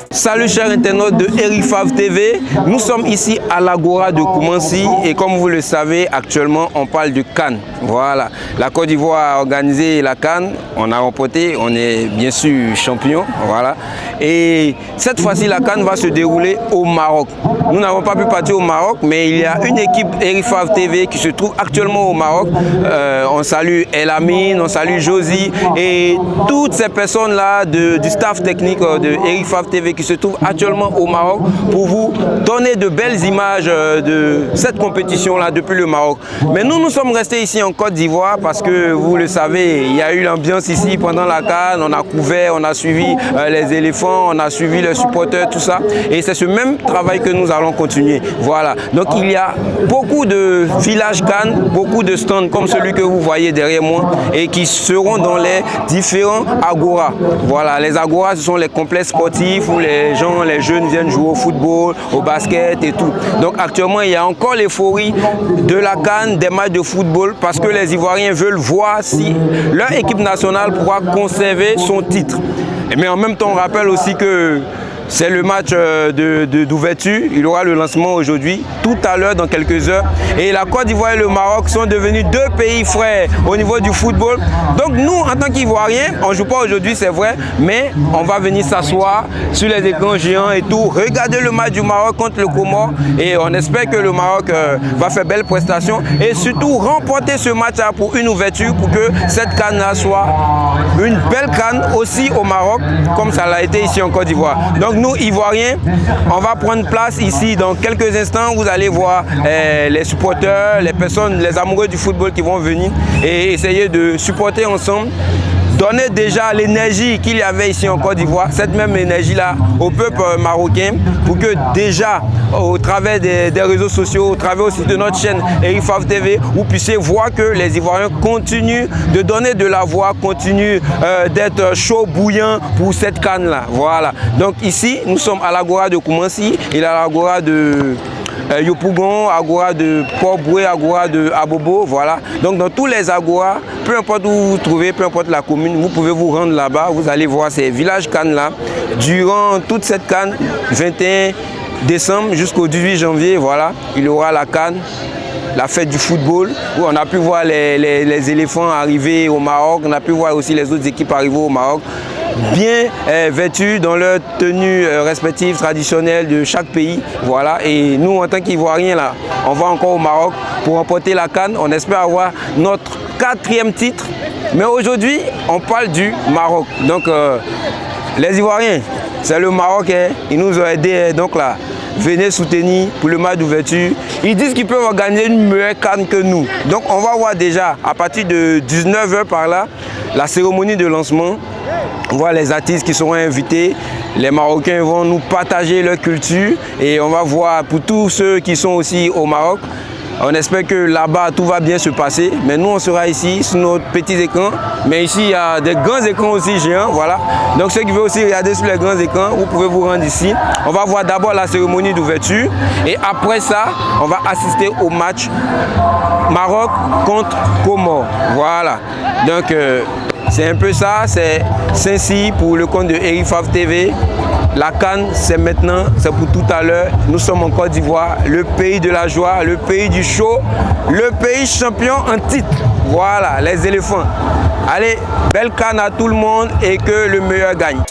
Salut chers internautes de Erifav TV, nous sommes ici à l'Agora de Koumansi et comme vous le savez, actuellement on parle de CAN. Voilà, la Côte d'Ivoire a organisé la CAN, on a remporté, on est bien sûr champion. Voilà. Et cette fois-ci la CAN va se dérouler au Maroc. Nous n'avons pas pu partir au Maroc, mais il y a une équipe Erifav TV qui se trouve actuellement au Maroc. On salue Elamine, on salue Josie et toutes ces personnes-là du staff technique de Erifav TV qui se trouve actuellement au Maroc pour vous donner de belles images de cette compétition-là depuis le Maroc. Mais nous sommes restés ici en Côte d'Ivoire parce que vous le savez, il y a eu l'ambiance ici pendant la CAN, on a couvert, on a suivi les éléphants, on a suivi les supporters, tout ça. Et c'est ce même travail que nous allons continuer. Voilà. Donc il y a beaucoup de villages CAN, beaucoup de stands comme celui que vous voyez derrière moi et qui seront dans les différents agoras. Voilà, les agoras ce sont les complexes sportifs où les jeunes viennent jouer au football, au basket et tout. Donc actuellement, il y a encore l'euphorie de la CAN, des matchs de football, parce que les Ivoiriens veulent voir si leur équipe nationale pourra conserver son titre. Mais en même temps, on rappelle aussi que c'est le match d'ouverture. Il y aura le lancement aujourd'hui, tout à l'heure, dans quelques heures. Et la Côte d'Ivoire et le Maroc sont devenus deux pays frères au niveau du football. Donc nous, en tant qu'Ivoiriens, on ne joue pas aujourd'hui, c'est vrai, mais on va venir s'asseoir sur les écrans géants et tout, regarder le match du Maroc contre le Comore. Et on espère que le Maroc va faire belle prestation et surtout remporter ce match pour une ouverture pour que cette CAN-là soit une belle CAN aussi au Maroc, comme ça l'a été ici en Côte d'Ivoire. Donc nous, Ivoiriens, on va prendre place ici dans quelques instants. Vous allez voir les supporters, les personnes, les amoureux du football qui vont venir et essayer de supporter ensemble. Donner déjà l'énergie qu'il y avait ici en Côte d'Ivoire, cette même énergie-là au peuple marocain pour que déjà au travers des réseaux sociaux, au travers aussi de notre chaîne Erifav TV, vous puissiez voir que les Ivoiriens continuent de donner de la voix, continuent d'être chaud, bouillant pour cette CAN-là. Voilà. Donc ici, nous sommes à l'Agora de Koumansi et à l'Agora de Yopougon, Agora de Port-Boué, Agora de Abobo, voilà. Donc dans tous les agoras, peu importe où vous vous trouvez, peu importe la commune, vous pouvez vous rendre là-bas, vous allez voir ces villages CAN-là. Durant toute cette CAN, 21 décembre jusqu'au 18 janvier, voilà, il y aura la CAN, la fête du football, où on a pu voir les éléphants arriver au Maroc, on a pu voir aussi les autres équipes arriver au Maroc, bien vêtus dans leurs tenues respectives, traditionnelles de chaque pays. Voilà. Et nous, en tant qu'Ivoiriens, là, on va encore au Maroc pour remporter la CAN. On espère avoir notre 4e titre. Mais aujourd'hui, on parle du Maroc. Donc, les Ivoiriens, c'est le Maroc, hein. Ils nous ont aidés. Donc là, venez soutenir pour le match d'ouverture. Ils disent qu'ils peuvent organiser une meilleure CAN que nous. Donc, on va voir déjà, à partir de 19 h par là, la cérémonie de lancement. On voit les artistes qui seront invités, les Marocains vont nous partager leur culture et on va voir pour tous ceux qui sont aussi au Maroc. On espère que là-bas tout va bien se passer, mais nous on sera ici sur notre petit écran. Mais ici il y a des grands écrans aussi géants, voilà. Donc ceux qui veulent aussi regarder sur les grands écrans, vous pouvez vous rendre ici. On va voir d'abord la cérémonie d'ouverture et après ça, on va assister au match Maroc contre Comore. Voilà. Donc c'est un peu ça, c'est ainsi pour le compte de Erifav TV. La CAN, c'est maintenant, c'est pour tout à l'heure. Nous sommes en Côte d'Ivoire, le pays de la joie, le pays du show, le pays champion en titre. Voilà, les éléphants. Allez, belle CAN à tout le monde et que le meilleur gagne.